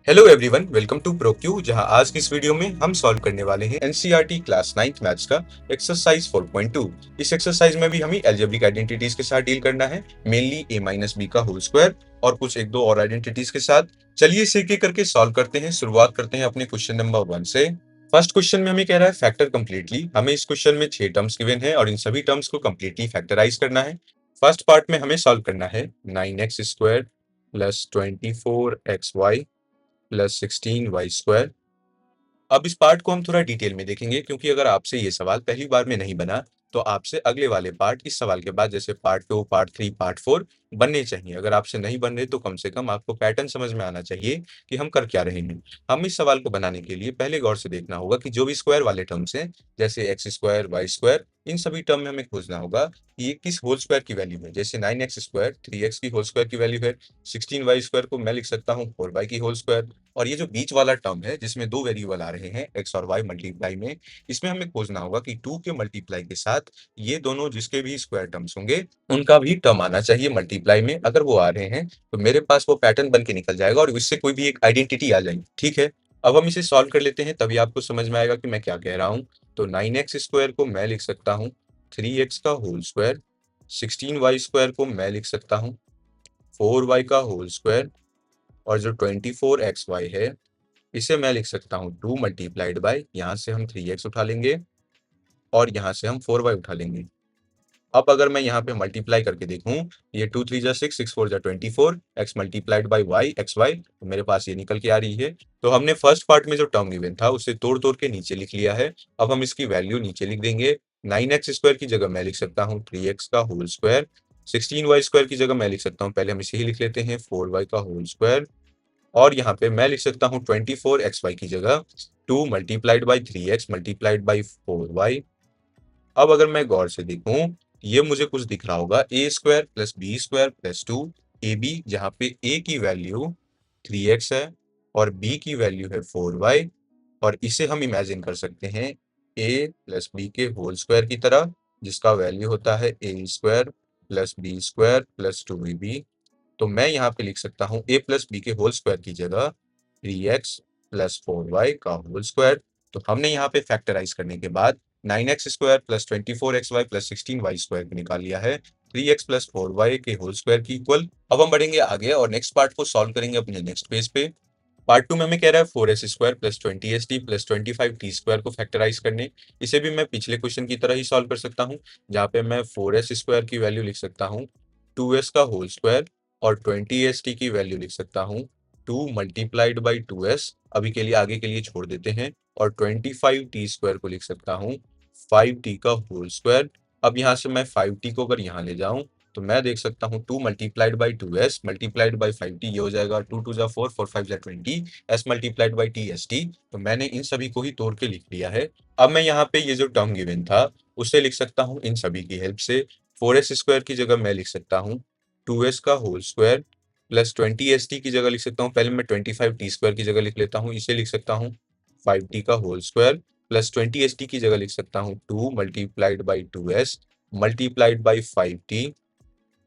Hello everyone, welcome to प्रोक्यू। जहां आज की इस वीडियो में हम सॉल्व करने वाले हैं एनसीईआरटी क्लास 9th मैथ्स का एक्सरसाइज 4.2। इस एक्सरसाइज में भी हमें अलजेब्रिक आइडेंटिटीज के साथ डील करना है, मेनली a माइनस बी का होल स्क्वायर और कुछ एक दो और आइडेंटिटीज के साथ। चलिए इसे एक एक करके सॉल्व करते हैं। शुरुआत करते हैं अपने क्वेश्चन नंबर 1 से। फर्स्ट क्वेश्चन में हमें कह रहा है फैक्टर कंप्लीटली। हमें इस क्वेश्चन में 6 टर्म्स गिवन है और इन सभी टर्म्स को कंप्लीटली फैक्टराइज करना है। फर्स्ट पार्ट में हमें सॉल्व करना है 9x² plus 24xy plus 16y²। अब इस पार्ट को हम थोड़ा डिटेल में देखेंगे, क्योंकि अगर आपसे ये सवाल पहली बार में नहीं बना तो आपसे अगले वाले पार्ट इस सवाल के बाद, जैसे पार्ट 2, पार्ट 3, पार्ट 4 बनने चाहिए। अगर आपसे नहीं बन रहे तो कम से कम आपको पैटर्न समझ में आना चाहिए कि हम कर क्या रहे हैं। हम इस सवाल को बनाने के लिए पहले गौर से देखना होगा कि जो भी स्क्वायर वाले टर्म्स हैं, जैसे x², y², इन सभी टर्म में हमें खोजना होगा कि ये किस होल स्क्वायर की वैल्यू है। जैसे 9x² 3x की होल स्क्वायर की वैल्यू है, 16y² को मैं लिख सकता हूँ 4y की होल स्क्वायर। और ये जो बीच वाला टर्म है जिसमें दो वेरिएबल आ रहे हैं x और y मल्टीप्लाई में, इसमें हमें खोजना होगा कि 2 के मल्टीप्लाई के साथ ये दोनों जिसके भी स्क्वायर टर्म्स होंगे उनका भी टर्म आना चाहिए मल्टीप्लाई में। अगर वो आ रहे हैं तो मेरे पास वो पैटर्न बन के निकल जाएगा और इससे कोई भी एक आइडेंटिटी आ जाएगी। ठीक है, अब हम इसे सॉल्व कर लेते हैं, तभी आपको समझ में आएगा कि मैं क्या कह रहा हूँ। तो 9x² को मैं लिख सकता हूँ 3x का होल स्क्वायर, 16y² को मैं लिख सकता हूँ 4y का होल स्क्वायर, और जो 24xy है इसे मैं लिख सकता हूँ 2 मल्टीप्लाइड बाय, यहाँ से हम 3x उठा लेंगे और यहाँ से हम 4y उठा लेंगे। अब अगर मैं यहाँ पे मल्टीप्लाई करके देखूं, ये 2 3 जा 6, 6 4 जा 24, x multiplied by y xy, तो मेरे पास ये निकल के आ रही है। तो हमने फर्स्ट पार्ट में जो टर्म गिवन था उसे तोड़ तोड़ के नीचे लिख लिया है। अब हम इसकी वैल्यू नीचे लिख देंगे। 9x² की जगह मैं लिख सकता हूँ 3x का होल स्क्वायर, 16y² की जगह मैं लिख सकता हूँ, पहले हम इसे ही लिख लेते हैं, 4y का होल स्क्वायर। और यहाँ पे मैं लिख सकता हूँ 24xy की जगह 2 multiplied by 3x multiplied by 4y। अब अगर मैं गौर से देखूं, ये मुझे कुछ दिख रहा होगा a² plus b² plus 2ab, जहाँ पे a की वैल्यू 3x है और b की वैल्यू है 4y। और इसे हम इमेजिन कर सकते हैं a प्लस b के होल स्क्वायर की तरह, जिसका वैल्यू होता है a² plus b² plus 2ab। तो मैं यहाँ पे लिख सकता हूँ a प्लस बी के होल स्क्वायर की जगह 3x प्लस 4y का होल स्क्वायर। तो हमने यहाँ पे फैक्टराइज करने के बाद 9x² plus 24xy plus 16y² निकाल लिया है 3x प्लस 4y के होल स्क्वायर की इक्वल। अब हम बढ़ेंगे आगे और नेक्स्ट पार्ट को सॉल्व करेंगे अपने नेक्स्ट पेज पे। पार्ट 2 में हमें कह रहा है 4s² plus 20st plus 25t² को फैक्टराइज करने। इसे भी मैं पिछले क्वेश्चन की तरह ही सॉल्व कर सकता हूँ, जहाँ पे मैं 4s² की वैल्यू लिख सकता हूँ 2s का होल स्क्वायर और 20st की वैल्यू लिख सकता हूँ 2 मल्टीप्लाइड बाई 2s, अभी के लिए आगे के लिए छोड़ देते हैं। और 25t² को लिख सकता हूँ 5t का होल स्क्वायर। अब यहाँ से मैं 5t को अगर यहाँ ले जाऊं तो मैं देख सकता हूँ 2 multiplied by 2s multiplied by 5t, ये हो जाएगा 2 2 जा 4, 4 5 जा 20, s multiplied by t S T. तो मैंने इन सभी को ही तोड़ के लिख लिया है। अब मैं यहाँ पे ये जो टर्म गिवन था उसे लिख सकता हूँ इन सभी की हेल्प से। 4s² की जगह मैं लिख सकता हूँ 2s का होल स्क्वायर प्लस 20st की जगह लिख सकता हूँ, पहले मैं 25t² की जगह लिख लेता हूँ, इसे लिख सकता हूँ 5t का होल स्क्वायर प्लस 20st की जगह लिख सकता हूँ 2 multiplied by 2s multiplied by 5t।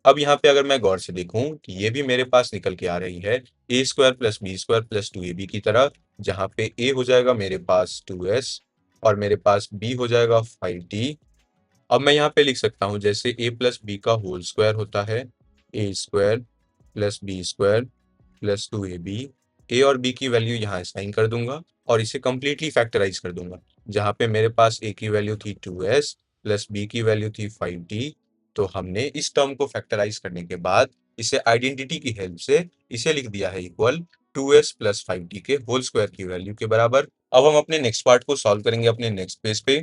अब यहाँ पे अगर मैं गौर से देखूं कि ये भी मेरे पास निकल के आ रही है a² plus b² plus 2ab की तरह, जहाँ पे a हो जाएगा मेरे पास 2s और मेरे पास b हो जाएगा 5t। अब मैं यहाँ पे लिख सकता हूँ जैसे a प्लस बी का होल स्क्वायर होता है a² plus b² plus 2ab। a और b की वैल्यू यहाँ असाइन कर दूंगा और इसे कंप्लीटली फैक्टराइज कर दूंगा, जहाँ पे मेरे पास a की वैल्यू थी 2s प्लस b की वैल्यू थी 5t। तो हमने इस टर्म को फैक्टराइज करने के बाद इसे आइडेंटिटी की हेल्प से इसे लिख दिया है इक्वल 2s प्लस 5t के होल स्क्वायर की वैल्यू के बराबर। अब हम अपने नेक्स्ट पार्ट को सॉल्व करेंगे अपने नेक्स्ट पेज पे।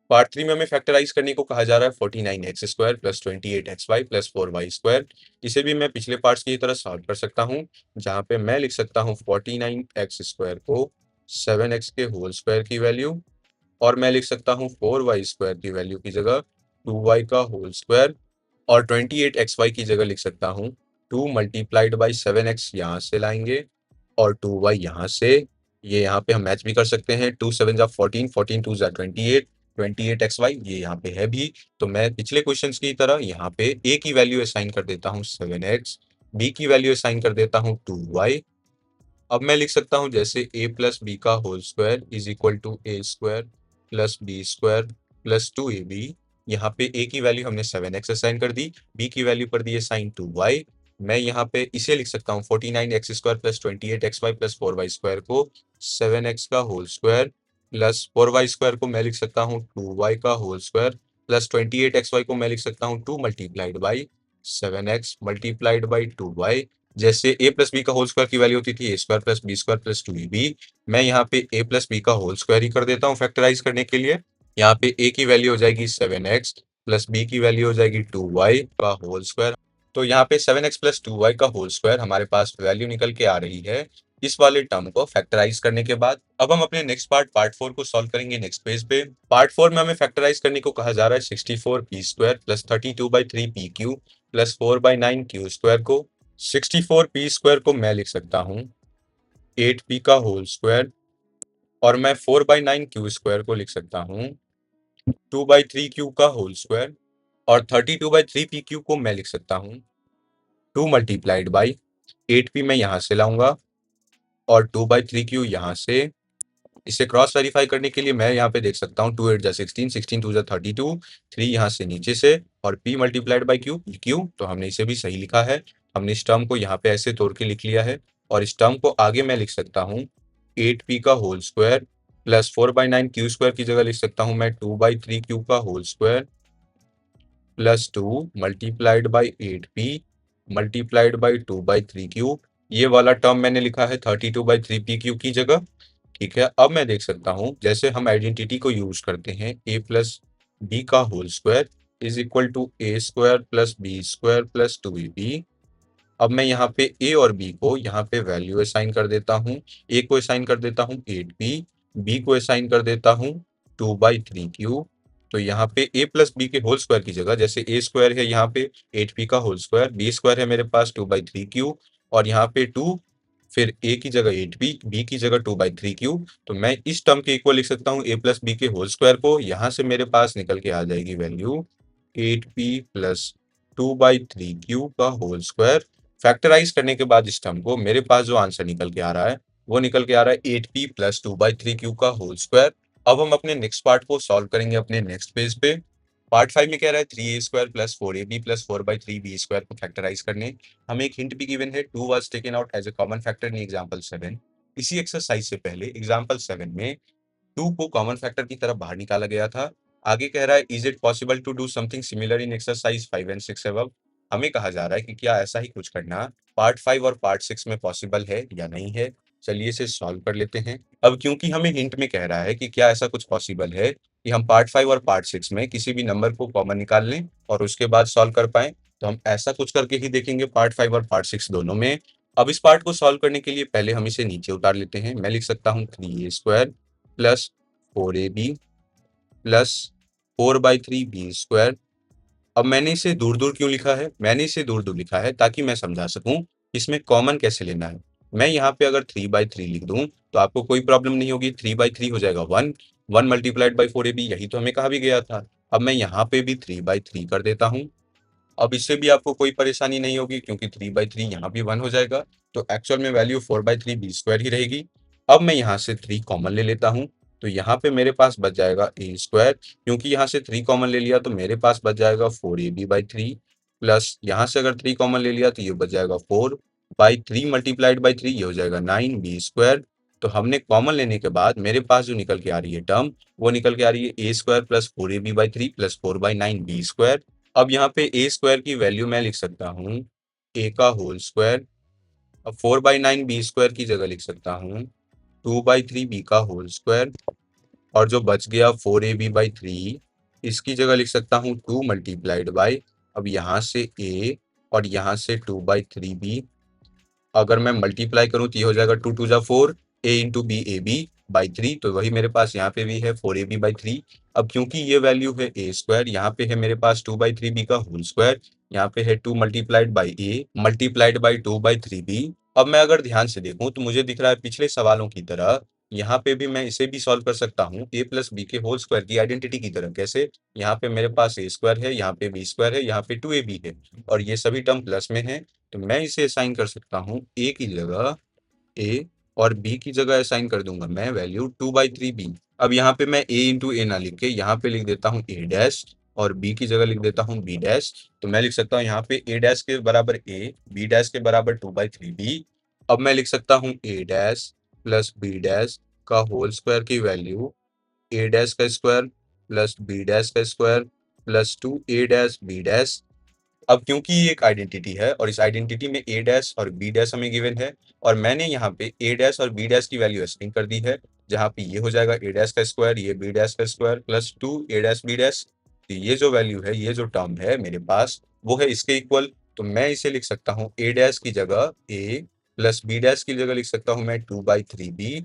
पार्ट 3 में हमें फैक्टराइज करने को कहा जा रहा है 49x² plus 28xy plus 4y²। इसे भी मैं पिछले पार्ट्स की तरह सॉल्व कर सकता हूँ, जहाँ पे मैं लिख सकता हूँ 49x² को 7x के होल स्क्वायर की वैल्यू, और मैं लिख सकता हूँ 4y² की वैल्यू की जगह 2y का होल स्क्वायर, और 28xy की जगह लिख सकता हूँ 2 मल्टीप्लाइड बाई 7x, यहाँ से लाएंगे और 2y यहाँ से। ये यहाँ पे हम मैच भी कर सकते हैं, 2 7 जा 14, 14 2 जा 28, 28xy ये यहाँ पे है भी। तो मैं पिछले क्वेश्चंस की तरह यहाँ पे a की वैल्यू असाइन कर देता हूँ 7x, b की वैल्यू असाइन कर देता हूँ 2y। अब मैं लिख सकता हूँ जैसे a प्लस बी का whole square is equal to a square plus b square plus 2ab। यहाँ पे a की वैल्यू हमने 7x असाइन कर दी, b की वैल्यू कर दी है साइन 2y। मैं यहाँ पे इसे लिख सकता हूँ 49x square plus 28xy plus 4y square को 7x का whole square plus 4y square को मैं लिख सकता हूँ 2y का होल स्क्वायर प्लस 28xy को मैं लिख सकता हूँ 2 multiplied by 7x multiplied by 2y। जैसे a प्लस बी का होल स्क्वायर की वैल्यू होती थी a square plus b square plus 2ab, मैं यहाँ पे a प्लस बी का होल स्क्वायर ही कर देता हूँ फैक्टराइज करने के लिए। यहाँ पे a की वैल्यू हो जाएगी 7x प्लस b की वैल्यू हो जाएगी 2y का होल स्क्वायर। तो यहाँ पे 7x प्लस 2y का होल स्क्वायर हमारे पास वैल्यू निकल के आ रही है इस वाले टर्म को फैक्टराइज करने के बाद। अब हम अपने नेक्स्ट पार्ट 4 को सॉल्व करेंगे नेक्स्ट पेज पे। पार्ट 4 में हमें फैक्टराइज करने को कहा जा रहा है 64p square plus 32/3pq plus 4/9q square को। 64p स्क्वायर को मैं लिख सकता हूँ 8p का होल स्क्वायर और मैं 4/9q स्क्वायर को लिख सकता हूँ 2/3q का होल स्क्वायर और 32/3pq को मैं लिख सकता हूँ 2 मल्टीप्लाइड बाई 8p मैं यहाँ से लाऊंगा और 2/3q यहाँ से। इसे क्रॉस वेरीफाई करने के लिए मैं यहाँ पे देख सकता हूँ 2 8 जा 16, 16 2 जा 32, 3 यहाँ से नीचे से और p मल्टीप्लाइड बाई q, तो हमने इसे भी सही लिखा है। हमने इस टर्म को यहाँ पे ऐसे तोड़ के लिख लिया है और इस टर्म को आगे मैं लिख सकता हूँ 8p का whole square plus 4/9q square की जगह लिख सकता हूँ मैं 2/3q का whole square plus 2 multiplied by 8p multiplied by 2/3q। ये वाला टर्म मैंने लिखा है 32/3pq की जगह। ठीक है, अब मैं देख सकता हूँ जैसे हम आइडेंटिटी को यूज करते हैं a प्लस बी का whole square is equal to a square plus b square plus 2ab। अब मैं यहाँ पे a और b को यहाँ पे वैल्यू असाइन कर देता हूँ। a को असाइन कर देता हूँ 8p, b को असाइन कर देता हूँ 2/3q। तो यहाँ पे a प्लस बी के होल स्क्वायर की जगह जैसे a स्क्वायर है यहाँ पे 8p का होल स्क्वायर, b स्क्वायर है मेरे पास 2/3q और यहाँ पे 2, फिर a की जगह 8p, b की जगह 2/3q। तो मैं इस टर्म के इक्वल लिख सकता हूँ a प्लस बी के होल स्क्वायर को। यहाँ से मेरे पास निकल के आ जाएगी वैल्यू 8p प्लस 2/3q का होल स्क्वायर। फैक्टराइज करने के बाद इस टर्म को मेरे पास जो आंसर निकल के आ रहा है वो निकल के आ रहा है 8p प्लस 2/3q का होल स्क्वायर। अब हम अपने नेक्स्ट पार्ट को सॉल्व करेंगे अपने नेक्स्ट पेज पे। पार्ट 5 में कह रहा है 3a square plus 4ab plus 4/3b square को फैक्टराइज करने। हमें एक हिंट भी गिवन है 2 was taken out as a common factor in example 7। इसी एक्सरसाइज से पहले एग्जांपल 7 में 2 को कॉमन फैक्टर की तरफ बाहर निकाला गया था। आगे कह रहा है is it possible to do something similar in exercise 5 and 6 above. हमें कहा जा रहा है कि क्या ऐसा ही कुछ करना पार्ट 5 और पार्ट 6 में पॉसिबल है या नहीं है। चलिए इसे सॉल्व कर लेते हैं। अब क्योंकि हमें हिंट में कह रहा है कि क्या ऐसा कुछ पॉसिबल है कि हम पार्ट 5 और पार्ट 6 में किसी भी नंबर को कॉमन निकाल लें और उसके बाद सॉल्व कर पाएं, तो हम ऐसा कुछ करके ही देखेंगे पार्ट 5 और पार्ट 6 दोनों में। अब इस पार्ट को सॉल्व करने के लिए पहले हम इसे नीचे उतार लेते हैं। मैं लिख सकता हूँ 3a square plus 4ab plus 4/3b square. अब मैंने इसे दूर दूर क्यों लिखा है? मैंने इसे दूर दूर लिखा है ताकि मैं समझा सकूं इसमें कॉमन कैसे लेना है। मैं यहाँ पे अगर 3/3 लिख दूं तो आपको कोई प्रॉब्लम नहीं होगी। 3/3 हो जाएगा 1, 1 मल्टीप्लाइड बाई 4ab, यही तो हमें कहा भी गया था। अब मैं यहाँ पे भी 3/3 कर देता हूँ। अब इससे भी आपको कोई परेशानी नहीं होगी क्योंकि 3/3 यहाँ भी 1 हो जाएगा, तो एक्चुअल में वैल्यू 4/3b स्क्वायर ही रहेगी। अब मैं यहाँ से 3 कॉमन ले लेता हूँ, तो यहाँ पे मेरे पास बच जाएगा a स्क्वायर। क्योंकि यहाँ से 3 कॉमन ले लिया तो मेरे पास बच जाएगा 4ab/3 प्लस यहाँ से अगर 3 कॉमन ले लिया तो ये बच जाएगा 4/3 मल्टीप्लाइड बाई 3, ये हो जाएगा 9b स्क्वायर। तो हमने कॉमन लेने के बाद मेरे पास जो निकल के आ रही है टर्म वो निकल के आ रही है a square plus 4ab/3 plus 4/9b square. अब यहाँ पे a स्क्वायर की वैल्यू मैं लिख सकता हूँ a का होल स्क्वायर। अब 4/9b स्क्वायर की जगह लिख सकता हूँ 2/3b का होल स्क्वायर और जो बच गया 4ab/3 इसकी जगह लिख सकता हूँ 2 मल्टीप्लाइड बाई, अब यहाँ से a और यहाँ से 2/3b। अगर मैं मल्टीप्लाई करूँ तो ये हो जाएगा 2 2 जा 4, a into b a b by 3, तो वही मेरे पास यहाँ पे भी है 4ab/3। अब क्योंकि ये वैल्यू है a स्क्वायर, यहाँ पे है मेरे पास 2/3b का होल स्क्वायर, यहाँ पे है 2 multiplied by a multiplied by 2/3b। अब मैं अगर ध्यान से देखूं तो मुझे दिख रहा है पिछले सवालों की तरह यहाँ पे भी मैं इसे भी सॉल्व कर सकता हूँ a प्लस बी के होल स्क्वायर की आइडेंटिटी की तरह। कैसे? यहाँ पे मेरे पास a स्क्वायर है, यहाँ पे b स्क्वायर है, यहाँ पे 2ab है और ये सभी टर्म प्लस में है, तो मैं इसे असाइन कर सकता हूँ a की जगह a और बी की जगह असाइन कर दूंगा मैं वैल्यू 2/3 बी। अब यहाँ पे मैं ए इंटू ए ना लिख के यहाँ पे लिख देता हूँ ए डैश और बी की जगह लिख देता हूँ बी डैश। तो मैं लिख सकता हूँ यहाँ पे ए डैश के बराबर ए, बी डैश के बराबर 2/3 बी। अब मैं लिख सकता हूँ a dash plus b dash का होल स्क्वायर की वैल्यू ए डैश का स्क्वायर प्लस बी डैश का square plus 2 a dash b dash. अब क्योंकि ये एक आइडेंटिटी है और इस आइडेंटिटी में ए डैश और बी डैश हमें गिवन है और मैंने यहाँ पे ए डैश और बी डैश की वैल्यू असाइन कर दी है, जहाँ पे ये हो जाएगा ए डैश का स्क्वायर, ये बी डैश का square plus 2 a dash b dash. तो ये जो वैल्यू है, ये जो टर्म है मेरे पास, वो है इसके इक्वल। तो मैं इसे लिख सकता हूँ ए डैश की जगह ए प्लस बी डैश की जगह लिख सकता हूँ मैं 2/3 बी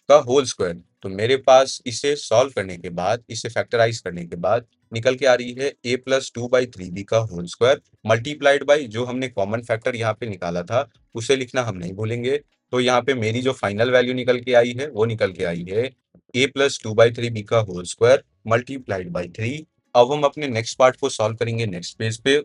का होल स्क्वायर। तो मेरे पास इसे सॉल्व करने के बाद, इसे फैक्टराइज करने के बाद निकल के आ रही है ए प्लस 2/3 बी का होल स्क्वायर मल्टीप्लाइड बाई जो हमने कॉमन फैक्टर यहाँ पे निकाला था उसे लिखना हम नहीं भूलेंगे। तो यहाँ पे मेरी जो फाइनल वैल्यू निकल के आई है वो निकल के आई है ए प्लस 2/3 बी का होल स्क्वायर मल्टीप्लाइड बाई 3। अब हम अपने नेक्स्ट पार्ट को सॉल्व करेंगे नेक्स्ट पेज पे।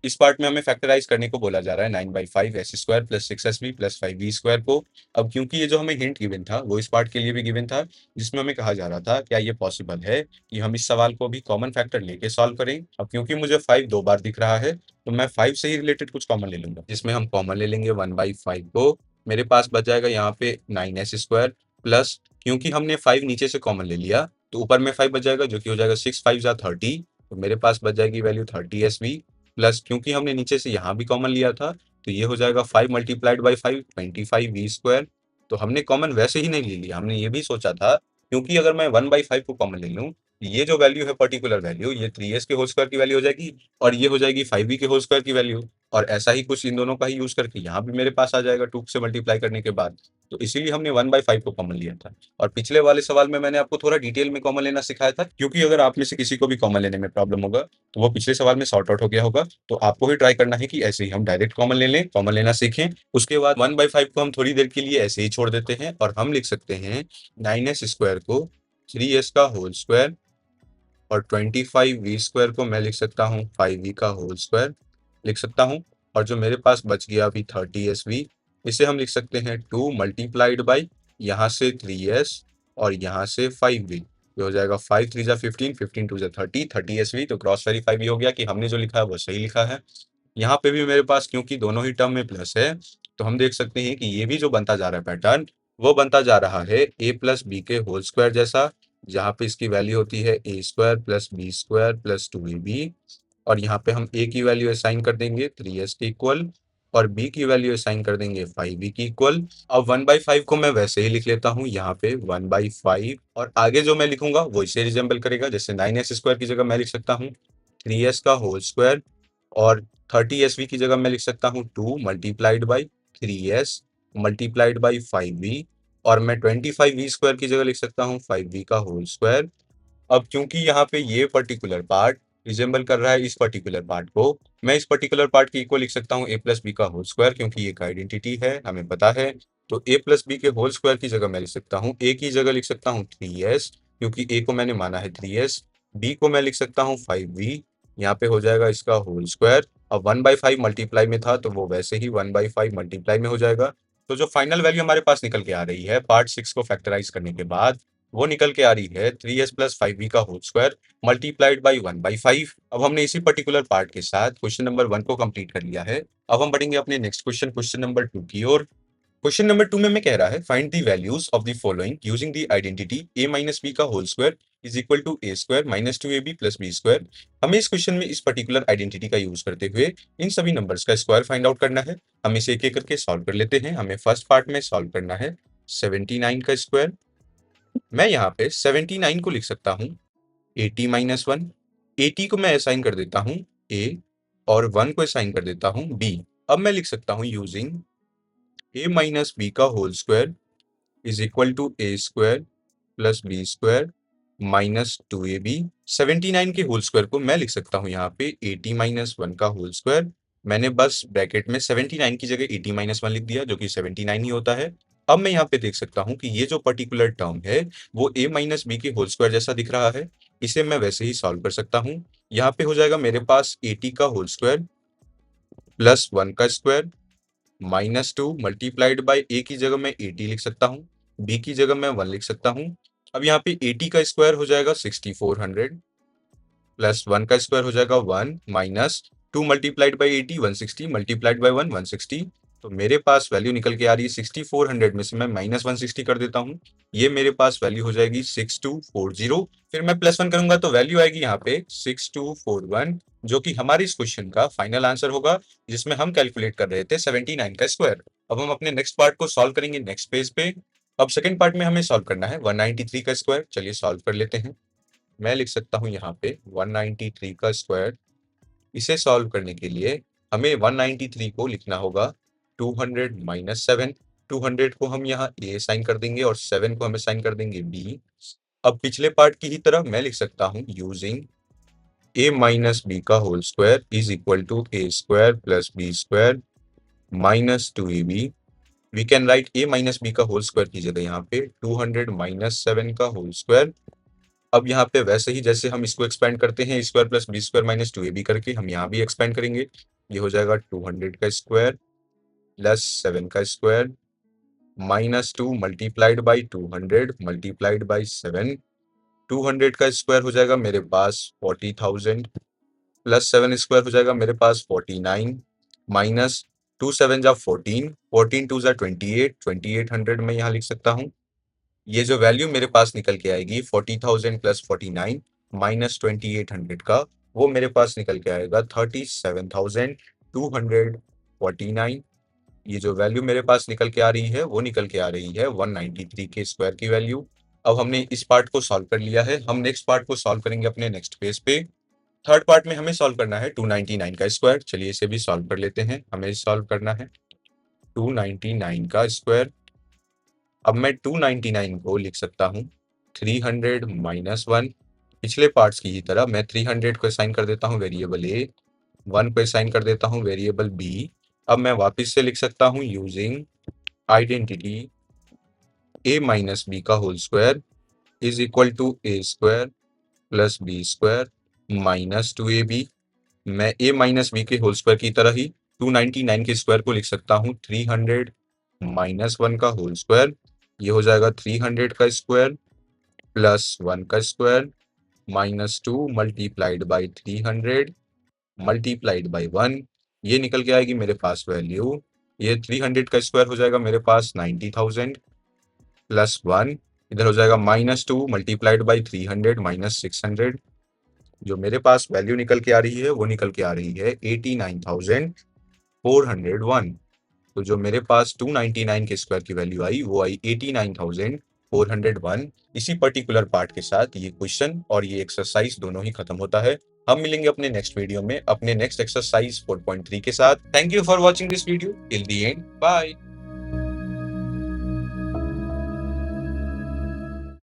इस पार्ट में हमें फैक्टराइज करने को बोला जा रहा है 9/5 s² plus 6sb plus 5b² को। अब क्योंकि ये जो हमें हिंट गिवन था वो इस पार्ट के लिए भी गिवन था, जिसमें हमें कहा जा रहा था क्या ये पॉसिबल है कि हम इस सवाल को भी कॉमन फैक्टर लेके सॉल्व करें। अब क्योंकि मुझे 5 दो बार दिख रहा है तो मैं 5 से ही रिलेटेड कुछ कॉमन ले लूंगा, जिसमें हम कॉमन ले लेंगे 1/5 को। मेरे पास बच जाएगा यहाँ पे 9s² प्लस, क्योंकि हमने 5 नीचे से कॉमन ले लिया तो ऊपर में 5 बच जाएगा जो कि हो जाएगा 6×5 = 30। तो मेरे पास बच जाएगी वैल्यू 30sb प्लस, क्योंकि हमने नीचे से यहाँ भी कॉमन लिया था तो ये हो जाएगा 5 मल्टीप्लाइड बाई 5 25v²। तो हमने कॉमन वैसे ही नहीं ले लिया, हमने ये भी सोचा था क्योंकि अगर मैं 1/5 को कॉमन ले लूँ, ये जो वैल्यू है पर्टिकुलर वैल्यू, ये 3s के होल स्क्वायर की वैल्यू हो जाएगी और ये हो जाएगी 5b के होल स्क्वायर की वैल्यू। और ऐसा ही कुछ इन दोनों का ही यूज करके यहाँ भी मेरे पास आ जाएगा 2 से मल्टीप्लाई करने के बाद। तो इसीलिए हमने 1/5 को कॉमन लिया था। और पिछले वाले सवाल में मैंने आपको थोड़ा डिटेल में कॉमन लेना सिखाया था, क्योंकि अगर आप में से किसी को भी कॉमन लेने में प्रॉब्लम होगा तो वो पिछले सवाल में सॉर्ट आउट हो गया होगा। तो आपको ही ट्राई करना है कि ऐसे ही हम डायरेक्ट कॉमन ले लें, कॉमन लेना सीखें। उसके बाद 1/5 को हम थोड़ी देर के लिए ऐसे ही छोड़ देते हैं और हम लिख सकते हैं 9s² को 3s का होल स्क्वायर और 25v² को मैं लिख सकता हूँ 5v का होल स्क्वायर लिख सकता हूँ। और जो मेरे पास बच गया अभी 30sv, इसे हम लिख सकते हैं 2 मल्टीप्लाइड बाई यहाँ से 3s और यहाँ से 5v। ये हो जाएगा 5 3 जा 15, 15 2 जा 30, 30sv। तो क्रॉस वेरीफाई भी हो गया कि हमने जो लिखा है वो सही लिखा है। यहाँ पे भी मेरे पास क्योंकि दोनों ही टर्म में प्लस है तो हम देख सकते हैं कि ये भी जो बनता जा रहा है पैटर्न, वो बनता जा रहा है a प्लस बी के होल स्क्वायर जैसा, जहाँ पे इसकी वैल्यू होती है a² plus b² plus 2ab। और यहाँ पे हम a की वैल्यू असाइन कर देंगे 3s के इक्वल और b की वैल्यू असाइन कर देंगे 5b की इक्वल। अब 1/5 को मैं वैसे ही लिख लेता हूँ यहाँ पे 1/5 और आगे जो मैं लिखूंगा वो इसे रिजेंबल करेगा। जैसे 9s² की जगह मैं लिख सकता हूँ 3s का होल स्क्वायर और 30sv की जगह मैं लिख सकता हूँ 2 multiplied by 3s multiplied by 5v और मैं 25v² की जगह लिख सकता हूँ 5v का होल स्क्वायर। अब क्योंकि यहाँ पे ये पर्टिकुलर पार्ट रिजेंबल कर रहा है इस पर्टिकुलर पार्ट को, मैं इस पर्टिकुलर पार्ट की इक्वल लिख सकता हूँ a प्लस बी का होल स्क्वायर, क्योंकि ये एक आइडेंटिटी है हमें पता है। तो a प्लस बी के होल स्क्वायर की जगह मैं लिख सकता हूँ a की जगह लिख सकता हूँ 3s, क्योंकि a को मैंने माना है 3s, b को मैं लिख सकता हूँ 5v, यहाँ पे हो जाएगा इसका होल स्क्वायर। अब 1/5 मल्टीप्लाई में था तो वो वैसे ही 1/5 मल्टीप्लाई में हो जाएगा। तो जो फाइनल वैल्यू हमारे पास निकल के आ रही है पार्ट 6 को फैक्टराइज करने के बाद, वो निकल के आ रही है 3s प्लस 5v का होल स्क्वायर मल्टीप्लाइड बाई 1/5। अब हमने इसी पर्टिकुलर पार्ट के साथ क्वेश्चन नंबर 1 को कंप्लीट कर लिया है। अब हम बढ़ेंगे अपने नेक्स्ट क्वेश्चन, क्वेश्चन नंबर 2 की ओर। क्वेश्चन नंबर 2 में मैं कह रहा है find the values of the following using the identity a minus b का whole square is equal to a² minus 2ab plus b²। हमें इस क्वेश्चन में इस पर्टिकुलर आइडेंटिटी का यूज करते हुए इन सभी नंबर्स का स्क्वायर फाइंड आउट करना है। हम इसे एक एक करके सॉल्व कर लेते हैं। हमें फर्स्ट पार्ट में सॉल्व करना है 79 का स्क्वायर। मैं यहाँ पे 79 को लिख सकता हूँ 80-1। 80 को मैं असाइन कर देता हूँ a और 1 को असाइन कर देता हूँ b। अब मैं लिख सकता हूँ यूजिंग a माइनस बी का whole square is equal to a² plus b² minus 2ab। 79 के होल स्क्वायर को मैं लिख सकता हूँ यहाँ पे 80-1 का होल स्क्वायर। मैंने बस ब्रैकेट में 79 की जगह 80-1 लिख दिया जो कि 79 ही होता है। अब मैं यहाँ पे देख सकता हूँ कि ये जो पर्टिकुलर टर्म है वो a माइनस बी के होल स्क्वायर जैसा दिख रहा है, इसे मैं वैसे ही सॉल्व कर सकता हूँ। यहाँ पे हो जाएगा मेरे पास 80 का होल स्क्वायर प्लस 1 का स्क्वायर -2 मल्टीप्लाइड बाय a की जगह मैं 80 लिख सकता हूँ, b की जगह मैं 1 लिख सकता हूँ। अब यहाँ पे 80 का स्क्वायर हो जाएगा 6400 प्लस 1 का स्क्वायर हो जाएगा 1 minus 2 multiplied by 80 160 multiplied by 1 160। तो मेरे पास वैल्यू निकल के आ रही है 6400 में से मैं माइनस 160 कर देता हूँ, ये मेरे पास वैल्यू हो जाएगी 6240। फिर मैं प्लस 1 करूंगा तो वैल्यू आएगी यहाँ पे 6241, जो कि हमारे इस क्वेश्चन का फाइनल आंसर होगा, जिसमें हम कैलकुलेट कर रहे थे 79 का स्क्वायर। अब हम अपने नेक्स्ट पार्ट को सॉल्व करेंगे नेक्स्ट पेज पे। अब सेकंड पार्ट में हमें सॉल्व करना है 193 का स्क्वायर। चलिए सॉल्व कर लेते हैं। मैं लिख सकता हूँ यहाँ पे 193 का स्क्वायर। इसे सॉल्व करने के लिए हमें 193 को लिखना होगा 200 माइनस 7। 200 को हम यहाँ ए साइन कर देंगे और 7 को हमें साइन कर देंगे बी। अब पिछले पार्ट की ही तरह मैं लिख सकता हूँ यूजिंग ए माइनस बी का whole square is equal to a square plus b square minus 2ab। We can write a minus b का होल स्क्वायर की जगह यहाँ पे 200 माइनस 7 का होल स्क्वायर। अब यहाँ पे वैसे ही जैसे हम इसको एक्सपेंड करते हैं square plus b square minus 2ab करके, हम यहाँ भी एक्सपेंड करेंगे। ये हो जाएगा 200 का स्क्वायर प्लस 7 का square minus 2 multiplied by 200 multiplied by 7। 200 का स्क्वायर हो जाएगा मेरे पास 40,000 प्लस 7 स्क्वायर हो जाएगा मेरे पास 49 माइनस 2 7 जा 14, 14 2 जा 28, 2800 में यहाँ लिख सकता हूँ। ये जो वैल्यू मेरे पास निकल के आएगी 40,000 प्लस 49 माइनस 2800 का, वो मेरे पास निकल के आएगा 37,249। ये जो वैल्यू मेरे पास निकल के आ रही है वो निकल के आ रही है 193 के स्क्वायर की वैल्यू। अब हमने इस पार्ट को सॉल्व कर लिया है, हम नेक्स्ट पार्ट को सॉल्व करेंगे अपने नेक्स्ट पेज पे। थर्ड पार्ट में हमें सॉल्व करना है 299 का स्क्वायर। चलिए इसे भी सॉल्व कर लेते हैं। हमें सॉल्व करना है 299 का स्क्वायर। अब मैं 299 को लिख सकता हूँ 300 माइनस 1। पिछले पार्ट्स की ही तरह मैं 300 को असाइन कर देता हूँ वेरिएबल ए, 1 को असाइन कर देता हूँ वेरिएबल बी। अब मैं वापस से लिख सकता हूँ using identity a minus b का whole square is equal to a square plus b square minus 2ab। मैं ए माइनस बी के होल स्क्वायर की तरह ही 299 के स्क्वायर को लिख सकता हूँ 300 माइनस 1 का होल स्क्वायर। ये हो जाएगा 300 का स्क्वायर प्लस 1 का square minus 2 multiplied by 300 multiplied by 1। ये निकल के आएगी मेरे पास वैल्यू, ये 300 का स्क्वायर हो जाएगा मेरे पास 90,000 प्लस 1, इधर हो जाएगा माइनस 2 मल्टीप्लाइड बाई 300 माइनस 600। जो मेरे पास वैल्यू निकल के आ रही है वो निकल के आ रही है 89,401। तो जो मेरे पास 299 के स्क्वायर की वैल्यू आई वो आई 89,401। इसी पर्टिकुलर पार्ट के साथ ये क्वेश्चन और ये एक्सरसाइज दोनों ही खत्म होता है। हम मिलेंगे अपने नेक्स्ट वीडियो में अपने नेक्स्ट एक्सरसाइज 4.3 के साथ। Thank you for watching this video till the end. Bye.